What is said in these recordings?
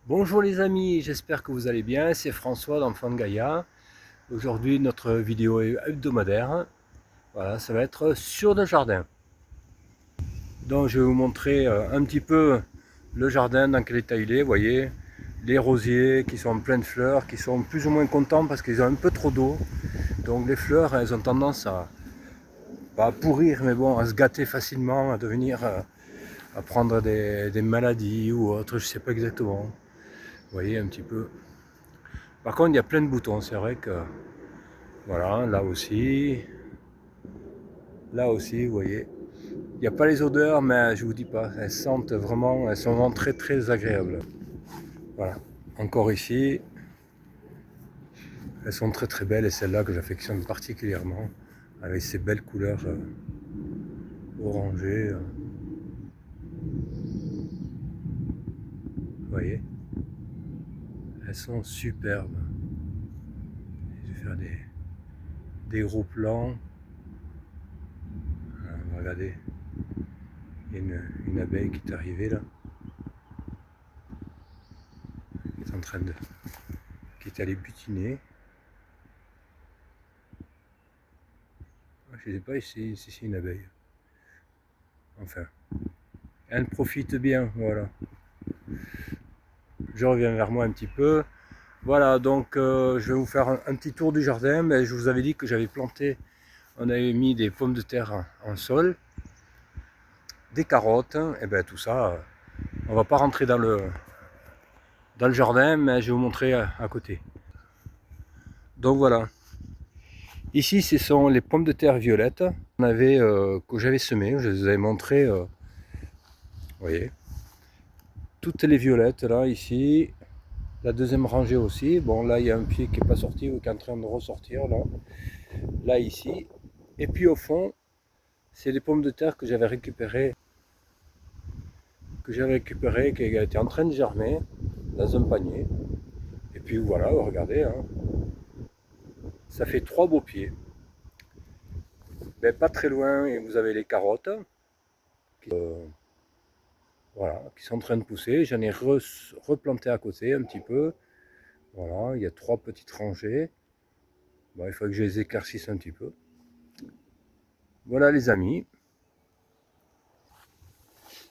Bonjour les amis, j'espère que vous allez bien, c'est François d'Enfant de Gaïa. Aujourd'hui notre vidéo hebdomadaire, voilà, ça va être sur le jardin. Donc je vais vous montrer un petit peu le jardin, dans quel état il est, vous voyez. Les rosiers qui sont pleins de fleurs, qui sont plus ou moins contents parce qu'ils ont un peu trop d'eau. Donc les fleurs, elles ont tendance à, pas à pourrir, mais bon, à se gâter facilement, à devenir, à prendre des maladies ou autre, je sais pas exactement. Vous voyez un petit peu. Par contre, il y a plein de boutons, c'est vrai que voilà, là aussi, vous voyez. Il n'y a pas les odeurs, mais je vous dis pas, elles sentent vraiment, elles sont vraiment très très agréables. Voilà. Encore ici, elles sont très très belles et celle-là que j'affectionne particulièrement, avec ces belles couleurs orangées. Vous voyez, elles sont superbes. Je vais faire des gros plans. Regardez, il y a une abeille qui est arrivée là, qui est en train de, qui est allée butiner. Je ne sais pas si c'est une abeille. Enfin, elle profite bien, voilà. Je reviens vers moi un petit peu. Voilà, donc je vais vous faire un petit tour du jardin. Mais je vous avais dit que j'avais planté, on avait mis des pommes de terre en sol, des carottes, et bien tout ça, on va pas rentrer dans le jardin, mais je vais vous montrer à côté. Donc voilà, ici ce sont les pommes de terre violettes que j'avais semées, je les avais montrées, vous voyez, toutes les violettes là, ici, la deuxième rangée aussi. Bon, là il y a un pied qui n'est pas sorti ou qui est en train de ressortir là ici. Et puis au fond, c'est les pommes de terre que j'avais récupérées, qui étaient en train de germer dans un panier. Et puis voilà, regardez, hein, ça fait 3 beaux pieds. Mais pas très loin, et vous avez les carottes qui, voilà, qui sont en train de pousser. J'en ai replanté à côté un petit peu. Voilà, il y a 3 petites rangées. Bon, il faut que je les éclaircisse un petit peu. Voilà les amis.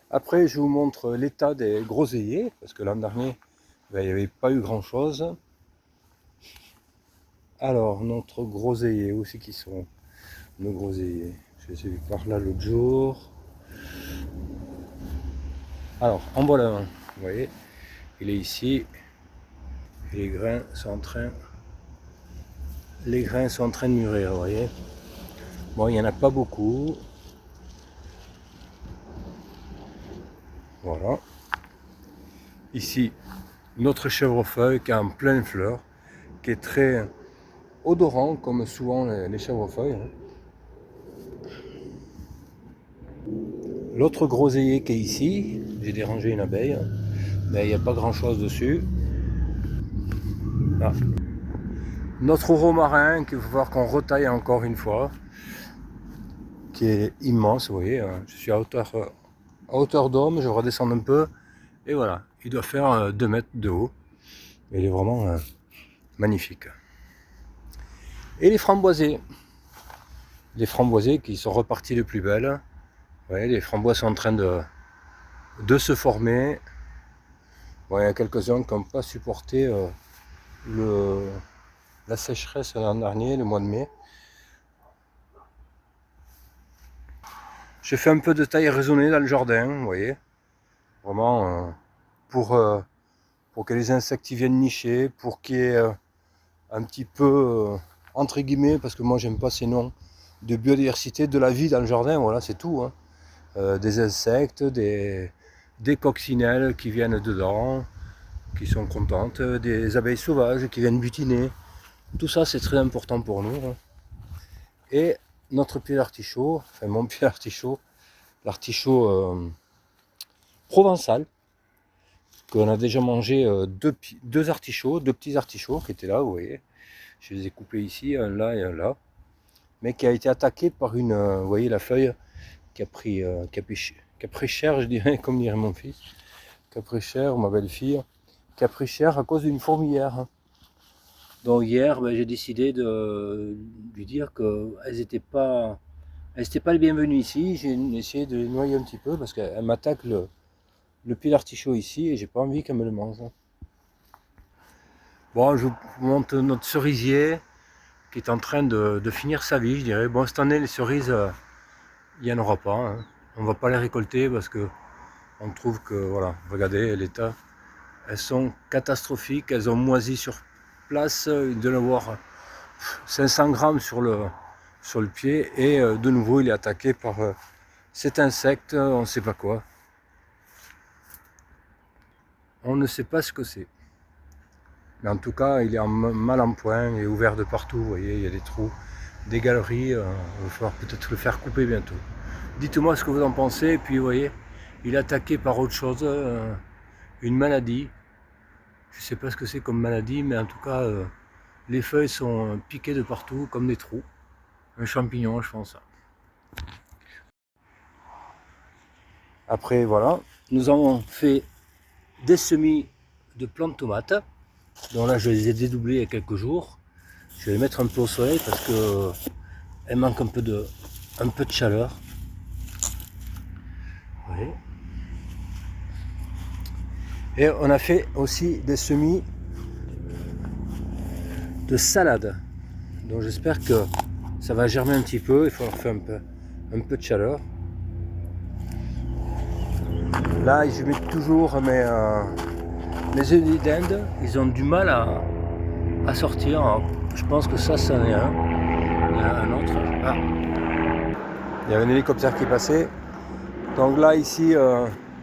Après, je vous montre l'état des groseilliers, parce que l'an dernier, ben, il n'y avait pas eu grand chose. Alors, notre groseillier, où c'est qu'ils sont, nos groseilliers? Je les ai vus par là l'autre jour. Alors, en voilà un, vous voyez, il est ici, et les grains sont en train de mûrir, vous voyez. Bon, il n'y en a pas beaucoup. Voilà. Ici, notre chèvrefeuille qui est en pleine fleur, qui est très odorant, comme souvent les chèvrefeuilles. Hein. L'autre groseillier qui est ici, j'ai dérangé une abeille, mais il n'y a pas grand chose dessus. Ah. Notre romarin qu'il va falloir qu'on retaille encore une fois, qui est immense, vous voyez, hein. Je suis à hauteur d'homme, je redescends un peu, et voilà, il doit faire 2 mètres de haut. Il est vraiment magnifique. Et les framboisiers qui sont repartis de plus belle. Vous voyez, les framboises sont en train de se former. Bon, il y a quelques-uns qui n'ont pas supporté la sécheresse l'an dernier, le mois de mai. J'ai fait un peu de taille raisonnée dans le jardin, vous voyez. Vraiment pour que les insectes y viennent nicher, pour qu'il y ait un petit peu, entre guillemets, parce que moi j'aime pas ces noms, de biodiversité, de la vie dans le jardin, voilà, c'est tout. Hein. Des insectes, des coccinelles qui viennent dedans, qui sont contentes, des abeilles sauvages qui viennent butiner. Tout ça c'est très important pour nous. Hein. Et notre pied d'artichaut, enfin mon pied d'artichaut, l'artichaut provençal, qu'on a déjà mangé deux artichauts, 2 petits artichauts qui étaient là, vous voyez. Je les ai coupés ici, un là et un là. Mais qui a été attaqué par une, vous voyez la feuille qui a pris cher, je dirais, comme dirait mon fils, qui a pris cher, ma belle-fille. qui a pris cher à cause d'une fourmilière. Donc hier, ben, j'ai décidé de lui dire qu'elles n'étaient pas les bienvenues ici. J'ai essayé de les noyer un petit peu parce qu'elles m'attaquent le pied d'artichaut ici et j'ai pas envie qu'elles me le mangent. Bon, je vous montre notre cerisier qui est en train de finir sa vie, je dirais. Bon, cette année, les cerises, il n'y en aura pas. Hein. On ne va pas les récolter parce que on trouve que, voilà, regardez l'état. Elles sont catastrophiques, elles ont moisi sur place. Il doit y en avoir 500 grammes sur le pied. Et de nouveau, il est attaqué par cet insecte, on ne sait pas quoi. On ne sait pas ce que c'est. Mais en tout cas, il est mal en point, il est ouvert de partout, vous voyez, il y a des trous, des galeries, il va falloir peut-être le faire couper bientôt. Dites-moi ce que vous en pensez, et puis vous voyez, il est attaqué par autre chose, une maladie. Je ne sais pas ce que c'est comme maladie, mais en tout cas, les feuilles sont piquées de partout, comme des trous. Un champignon, je pense. Après, voilà, nous avons fait des semis de plantes de tomates. Donc là, je les ai dédoublés il y a quelques jours. Je vais les mettre un peu au soleil parce que elles manquent un peu de chaleur. Oui. Et on a fait aussi des semis de salade. Donc j'espère que ça va germer un petit peu. Il faut leur faire un peu de chaleur. Là, je mets toujours mes œufs d'Inde. Ils ont du mal à sortir. Alors, je pense que ça, c'en est un. Il y en a un autre. Ah. Il y a un hélicoptère qui est passé. Donc là, ici,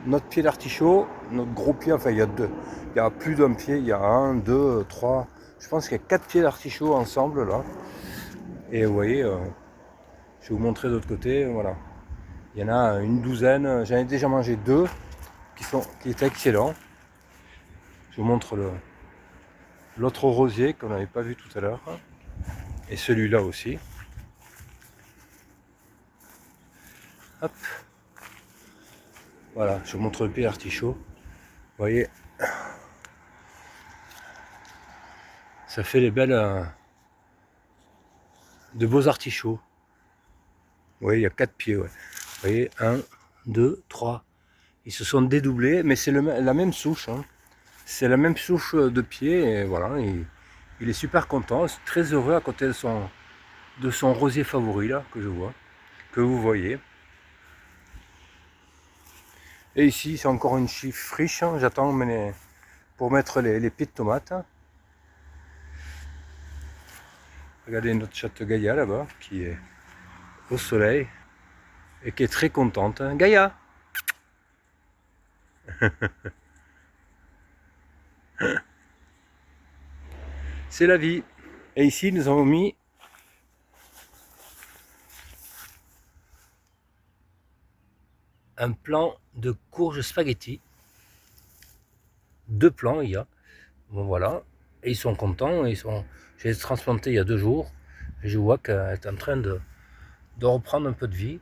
notre pied d'artichaut, notre gros pied, enfin il y a deux. Il y a plus d'un pied, il y a 1, 2, 3. Je pense qu'il y a 4 pieds d'artichaut ensemble là. Et vous voyez, je vais vous montrer de l'autre côté, voilà. Il y en a une douzaine, j'en ai déjà mangé 2 qui étaient excellents. Je vous montre l'autre rosier qu'on n'avait pas vu tout à l'heure. Et celui-là aussi. Hop. Voilà, je vous montre le pied d'artichaut. Vous voyez, ça fait les belles, de beaux artichauts. Vous voyez, il y a 4 pieds. Ouais. Vous voyez, 1, 2, 3. Ils se sont dédoublés, mais c'est la même souche. Hein. C'est la même souche de pied. Et voilà, il est super content, très heureux à côté de son rosier favori là, que je vois, que vous voyez. Et ici, c'est encore une friche. Hein. J'attends pour mettre les pieds de tomates. Regardez notre chatte Gaïa là-bas, qui est au soleil et qui est très contente. Hein. Gaïa! C'est la vie. Et ici, nous avons mis un plan de courge spaghetti. 2 plans, il y a. Bon, voilà. Et ils sont contents. Je les ai transplantés il y a 2 jours. Et je vois qu'elle est en train de reprendre un peu de vie.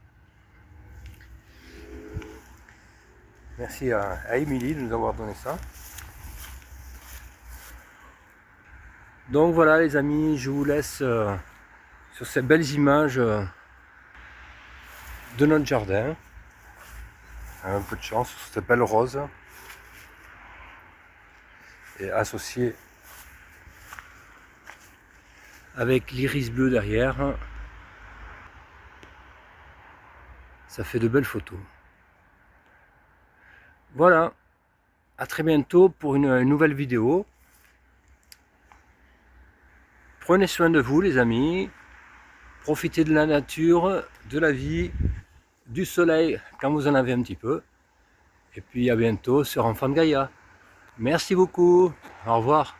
Merci à Émilie de nous avoir donné ça. Donc voilà les amis, je vous laisse sur ces belles images de notre jardin. Un peu de chance sur cette belle rose. Et associé avec l'iris bleu derrière. Ça fait de belles photos. Voilà, à très bientôt pour une nouvelle vidéo. Prenez soin de vous les amis, profitez de la nature, de la vie, du soleil quand vous en avez un petit peu. Et puis à bientôt sur Enfant de Gaïa. Merci beaucoup, au revoir.